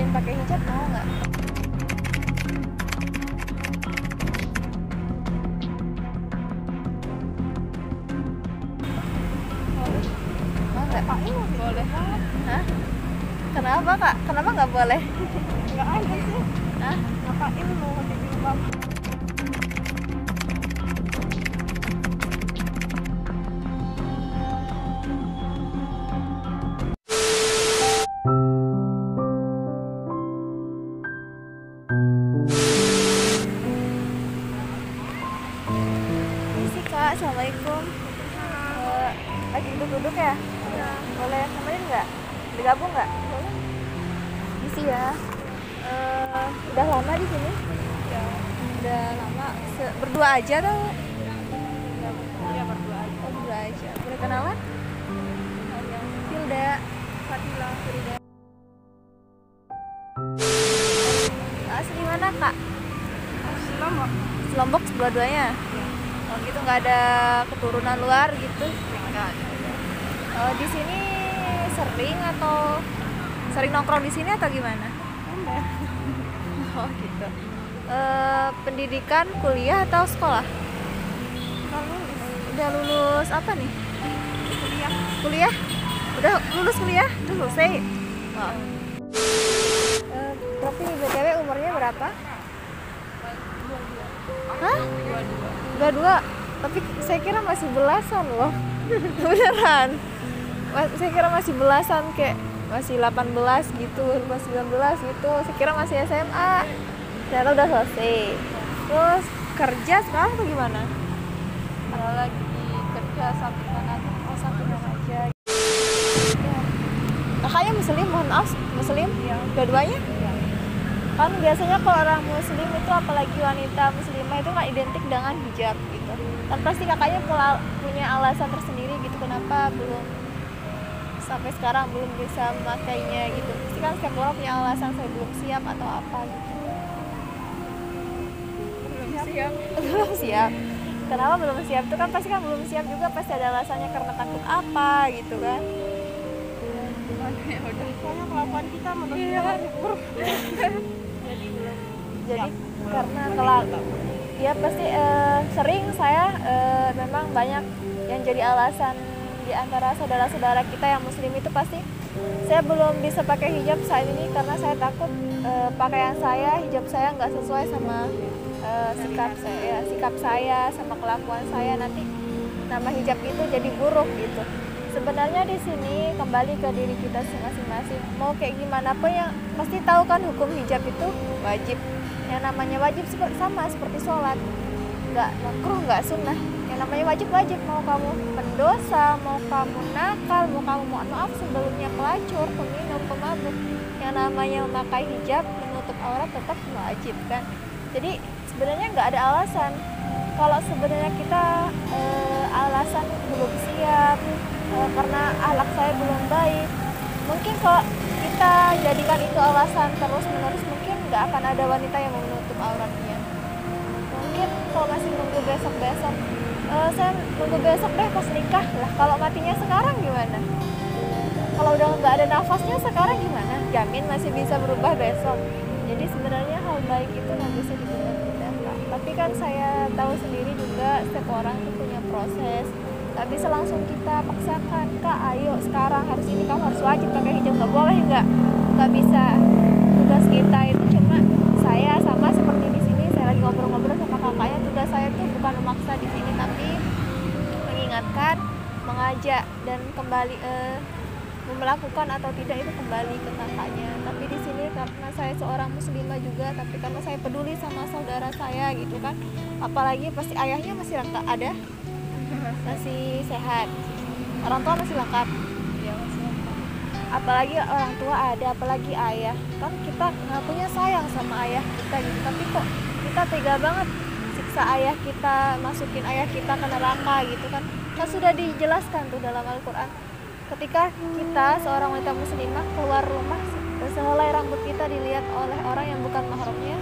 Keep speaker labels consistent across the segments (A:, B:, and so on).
A: muslim pakai hijab mau nggak? Mau nggak?
B: Boleh banget.
A: Hah? Kenapa kak? Kenapa nggak boleh?
B: Nggak ada sih.
A: Hah?
B: Ngapain mau pakai jilbab?
A: Misi kak, assalamualaikum. Lagi duduk-duduk ya?
B: Ya.
A: Boleh temenin nggak? Digabung nggak?
B: Boleh.
A: Misi ya. Udah lama di sini?
B: Ya.
A: Udah lama. Berdua aja atau?
B: Ya berdua aja.
A: Oh, berdua aja. Boleh kenalan?
B: Yang
A: Hilda.
B: Fadila.
A: Hilda. Asli mana kak?
B: Lombok.
A: Lombok dua-duanya? Oh gitu, nggak ada keturunan luar gitu?
B: Enggak ada.
A: Di sini sering atau sering nongkrong di sini atau gimana?
B: Enggak.
A: Oh gitu. Pendidikan, kuliah atau sekolah? Udah lulus apa nih?
B: Kuliah.
A: Kuliah? Udah lulus kuliah? Udah selesai? Wow. Tapi BTW umurnya berapa? Hah? 22? Tapi saya kira masih belasan loh. Beneran. Saya kira masih belasan, kayak masih 18 gitu, masih 19 gitu. Saya kira masih SMA. Ternyata udah selesai. Terus kerja sekarang atau gimana?
B: Kalau lagi kerja sampingan aja.
A: Oh, sampingan aja. Ya. Kakaknya muslim, mohon maaf, muslim?
B: Iya.
A: Dua-duanya?
B: Ya.
A: Kan biasanya kalau orang muslim itu, apalagi wanita muslimah, itu nggak identik dengan hijab gitu. Dan pasti kakaknya punya alasan tersendiri gitu kenapa belum sampai sekarang belum bisa memakainya gitu. Pasti kan setiap orang punya alasan, saya belum siap atau apa gitu.
B: Belum siap.
A: Belum siap. Kenapa belum siap? Itu kan pasti kan belum siap juga, pasti ada alasannya karena takut apa gitu kan.
B: Ya udah. Soalnya kelakuan kita menurut buruk. Jadi belum.
A: Jadi karena kalau ya pasti sering saya memang banyak yang jadi alasan di antara saudara-saudara kita yang muslim itu, pasti saya belum bisa pakai hijab saat ini karena saya takut pakaian saya, hijab saya nggak sesuai sama sikap saya sama kelakuan saya, nanti nama hijab itu jadi buruk gitu. Sebenarnya di sini kembali ke diri kita masing-masing. Mau kayak gimana pun, yang pasti tahu kan hukum hijab itu wajib. Yang namanya wajib sama seperti sholat, nggak makruh, nggak sunnah. Yang namanya wajib. Mau kamu pendosa, mau kamu nakal, mau kamu mohon maaf sebelumnya pelacur, peminum, pemabuk, yang namanya memakai hijab menutup aurat tetap wajib kan. Jadi sebenarnya nggak ada alasan. Kalau sebenarnya kita alasan belum siap karena akhlak saya belum baik, mungkin kalau kita jadikan itu alasan terus-menerus, mungkin nggak akan ada wanita yang menutup auratnya. Mungkin kalau masih nunggu besok-besok, saya nunggu besok deh pas nikah lah. Kalau matinya sekarang gimana? Kalau udah nggak ada nafasnya sekarang gimana? Jamin masih bisa berubah besok. Jadi sebenarnya hal baik itu nggak bisa ditunda-tunda, Kak. Tapi kan saya tahu sendiri juga setiap orang itu punya proses. Nggak bisa langsung kita paksakan, Kak ayo sekarang harus ini, kamu harus wajib pakai hijab, nggak boleh, nggak bisa. Tugas kita itu cuma, saya sama seperti di sini, saya lagi ngobrol-ngobrol sama kakaknya, tugas saya tuh bukan memaksa di sini, tapi mengingatkan, mengajak, dan kembali melakukan atau tidak itu kembali ke kakaknya. Tapi di sini karena saya seorang muslimah juga, tapi karena saya peduli sama saudara saya gitu kan, apalagi pasti ayahnya masih ada, masih sehat, orang tua masih lengkap
B: Ya masih.
A: apalagi orang tua ada, apalagi ayah, kan kita ngakunya sayang sama ayah kita gitu, tapi kok kita tega banget siksa ayah kita, masukin ayah kita ke neraka gitu kan. Kan sudah dijelaskan tuh dalam Al-Quran, ketika kita seorang wanita muslimah keluar rumah, sehelai rambut kita dilihat oleh orang yang bukan mahramnya,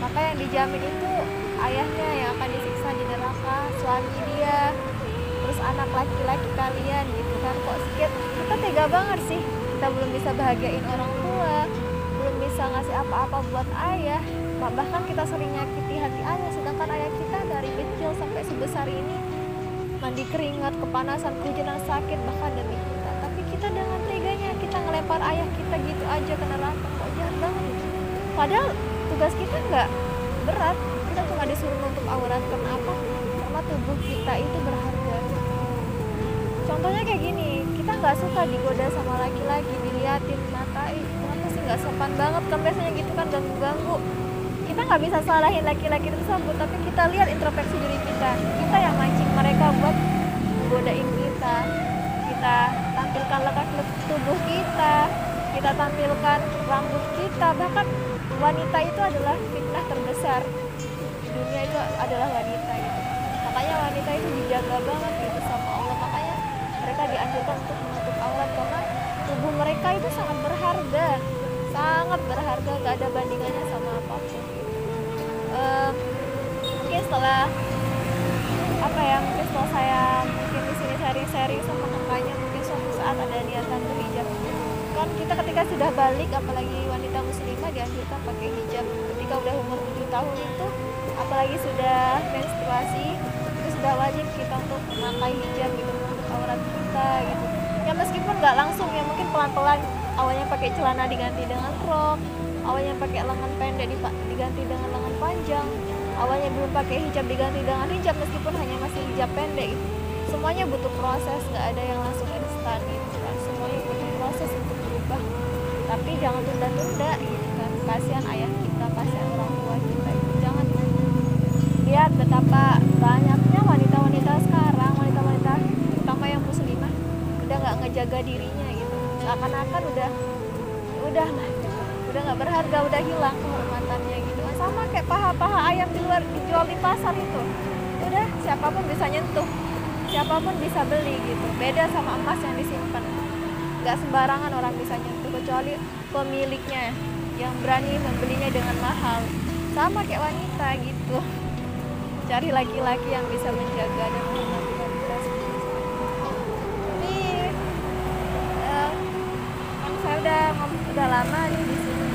A: maka yang dijamin itu ayahnya yang akan disiksa di neraka, suami dia, terus anak laki-laki kalian gitu kan. Kok kita tega banget sih, kita belum bisa bahagiain orang tua, belum bisa ngasih apa-apa buat ayah, bahkan kita sering nyakiti hati ayah, sedangkan ayah kita dari kecil sampai sebesar ini mandi keringat, kepanasan, kehujanan, sakit bahkan demi kita. Tapi kita dengan teganya kita ngelempar ayah kita gitu aja ke neraka, kok jahat banget gitu. Padahal tugas kita nggak berat, kita cuma disuruh nutup aurat. Kenapa? Karena tubuh kita itu berharga. Contohnya kayak gini, kita nggak suka digoda sama laki-laki, diliatin, matain, kenapa sih nggak sopan banget kan biasanya gitu kan, ganggu-ganggu. Kita nggak bisa salahin laki-laki tersebut, tapi kita lihat introspeksi diri kita yang mancing mereka buat godain kita. Kita tampilkan lekat tubuh kita tampilkan rambut kita, bahkan wanita itu adalah fitnah terbesar di dunia, itu adalah wanita gitu. Makanya wanita itu dijaga banget gitu sama Allah, makanya mereka dianjurkan untuk menutup aurat karena tubuh mereka itu sangat berharga, gak ada bandingannya sama apapun gitu. Mungkin setelah saya mungkin di sini sharing-sharing sama kakaknya, mungkin suatu saat ada niatan berhijab. Kan kita ketika sudah balik, apalagi wanita muslimah dianjurkan pakai hijab. Ketika udah umur 7 tahun itu, apalagi sudah menstruasi, itu sudah wajib kita untuk memakai hijab gitu, menutup aurat kita gitu. Ya meskipun nggak langsung ya, mungkin pelan-pelan. Awalnya pakai celana diganti dengan rok, awalnya pakai lengan pendek diganti dengan lengan panjang, awalnya belum pakai hijab diganti dengan hijab meskipun hanya masih hijab pendek gitu. Semuanya butuh proses, nggak ada yang langsung instan gitu kan. Semuanya butuh proses untuk berubah. Tapi jangan tunda-tunda gitu kan. Kasihan ayah kita, kasihan orang tua kita itu. Jangan lihat betapa banyaknya wanita-wanita sekarang, wanita-wanita terutama yang muslimah udah nggak ngejaga dirinya gitu. Seakan-akan udah nggak berharga, udah hilang kehormatannya gitu. Sama kayak paha-paha ayam di luar dijual di pasar itu. Udah siapapun bisa nyentuh, siapapun bisa beli gitu. Beda sama emas yang disimpan, nggak sembarangan orang bisa nyentuh kecuali pemiliknya yang berani membelinya dengan mahal. Sama kayak wanita gitu, cari laki-laki yang bisa menjaga dan menghormati wanita seperti itu. Tapi kan saya udah lama nih di sini.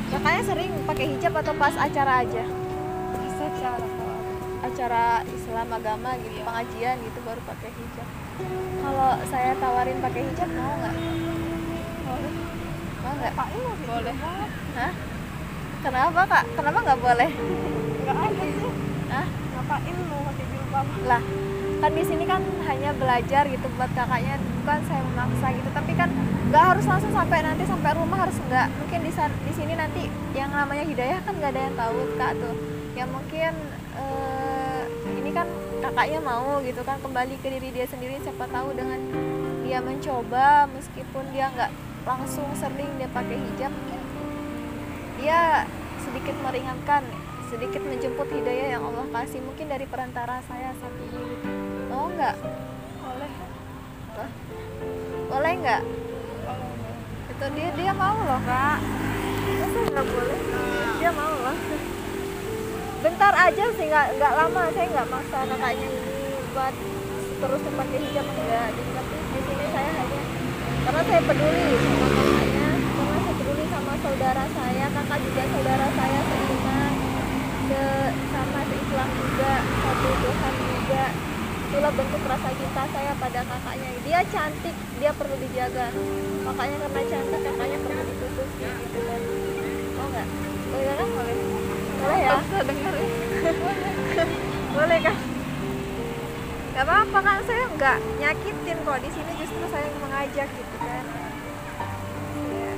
A: Kakaknya sering pakai hijab atau pas acara aja? Acara Islam agama gitu, pengajian gitu baru pakai hijab. Kalau saya tawarin pakai hijab mau nggak? Mau nggak?
B: Boleh.
A: Hah? Kenapa kak? Kenapa nggak boleh?
B: Nggak ada sih.
A: Hah?
B: Ngapain mau pakai jilbab?
A: Lah, kan di sini kan hanya belajar gitu buat kakaknya, bukan saya memaksa gitu. Tapi kan nggak harus langsung sampai rumah, harus nggak. Mungkin di sini nanti yang namanya hidayah kan nggak ada yang tahu kak tuh. Ya mungkin ini kan kakaknya mau gitu kan kembali ke diri dia sendiri, siapa tahu dengan dia mencoba meskipun dia nggak langsung sering dia pakai hijab, mungkin dia sedikit meringankan, sedikit menjemput hidayah yang Allah kasih mungkin dari perantara saya satu ini gitu. Mau nggak?
B: Boleh.
A: Boleh nggak? Itu dia mau loh kak. Masa nggak boleh? Dia mau loh. Bentar aja sih, nggak lama. Saya nggak maksa kakaknya ini buat terus pakai hijab, enggak. Tapi di sini saya hanya karena saya peduli sama kakaknya, karena saya peduli sama saudara saya. Kakak juga saudara saya seiman, sama Islam juga, satu Tuhan juga. Itulah bentuk rasa cinta saya pada kakaknya. Dia cantik, dia perlu dijaga. Makanya karena cantik kakaknya perlu ditutupi gitu kan. Mau nggak? Boleh kan? Boleh. Boleh ya?
B: Bisa denger ya?
A: Boleh kan? Gak apa-apa kan, saya nggak nyakitin kok. Di sini justru saya mengajak gitu kan. Ya.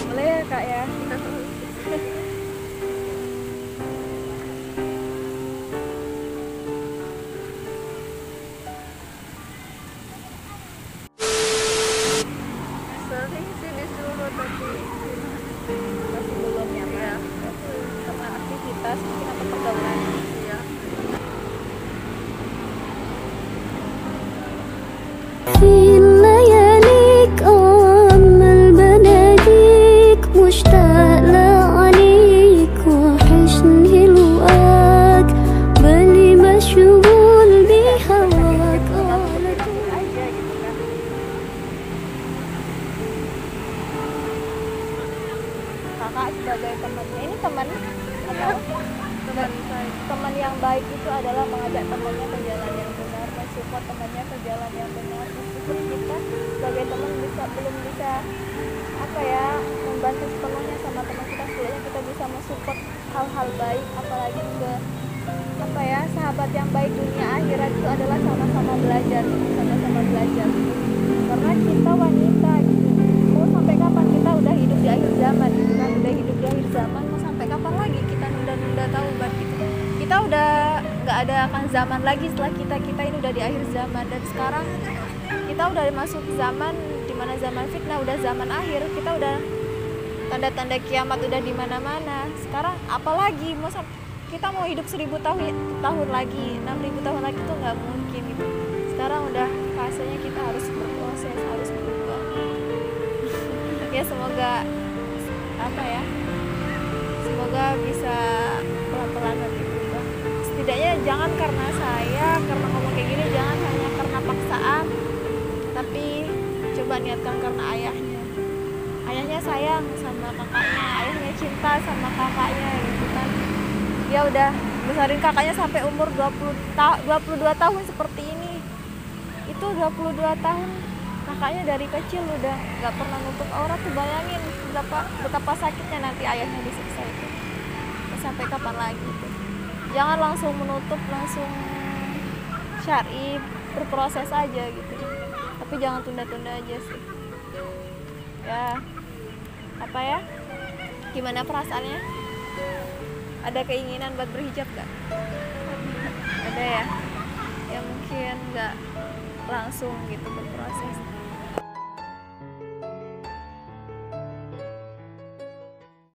A: Boleh ya kak ya?
B: Sering sih disuruh tapi
A: Masih belum nyaman sama aktivitas mungkin atau pergaulan.
B: ya.
C: في لياليك أمل بناديك مشتاق لعليك وحشني لقاك بالي مشغول بهواك
A: Aja gitu kan. sebagai temannya. Ini teman atau
B: teman saya.
A: teman yang baik itu adalah mengajak temannya ke jalan yang benar, mensupport temannya ke jalan yang benar. Meskipun kita sebagai teman belum bisa apa ya membantu sepenuhnya sama teman kita, setidaknya kita bisa mensupport hal-hal baik, apalagi ke apa ya sahabat yang baik dunia akhirat itu adalah sama-sama belajar, sama-sama belajar. Karena kita wanita gitu, mau sampai kapan kita udah hidup di akhir zaman gitu kan, udah hidup di akhir zaman, mau sampai kapan lagi kita nunda-nunda taubat gitu. Kita udah nggak ada akan zaman lagi setelah kita ini udah di akhir zaman, dan sekarang kita udah masuk zaman dimana zaman fitnah, udah zaman akhir, kita udah tanda-tanda kiamat udah di mana-mana. Sekarang apalagi kita mau hidup 1000 tahun lagi, 6000 tahun lagi tuh nggak mungkin gitu. Sekarang udah fasenya kita harus berproses, harus berubah. Ya semoga apa ya, semoga bisa pelan-pelan nanti berubah. Setidaknya jangan karena saya, karena ngomong kayak gini, jangan hanya karena paksaan, tapi coba niatkan karena ayahnya. Ayahnya sayang sama kakaknya, ayahnya cinta sama kakaknya gitu kan. Dia udah besarin kakaknya sampai umur 22 tahun seperti ini. Itu 22 tahun kakaknya dari kecil udah nggak pernah nutup aurat tuh, bayangin betapa sakitnya nanti ayahnya disiksa itu. Sampai kapan lagi tuh. Jangan langsung menutup, langsung syar'i, berproses aja gitu. Tapi jangan tunda-tunda aja sih. Ya, apa ya? Gimana perasaannya? Ada keinginan buat berhijab gak? Ada ya? Ya mungkin gak langsung gitu berproses.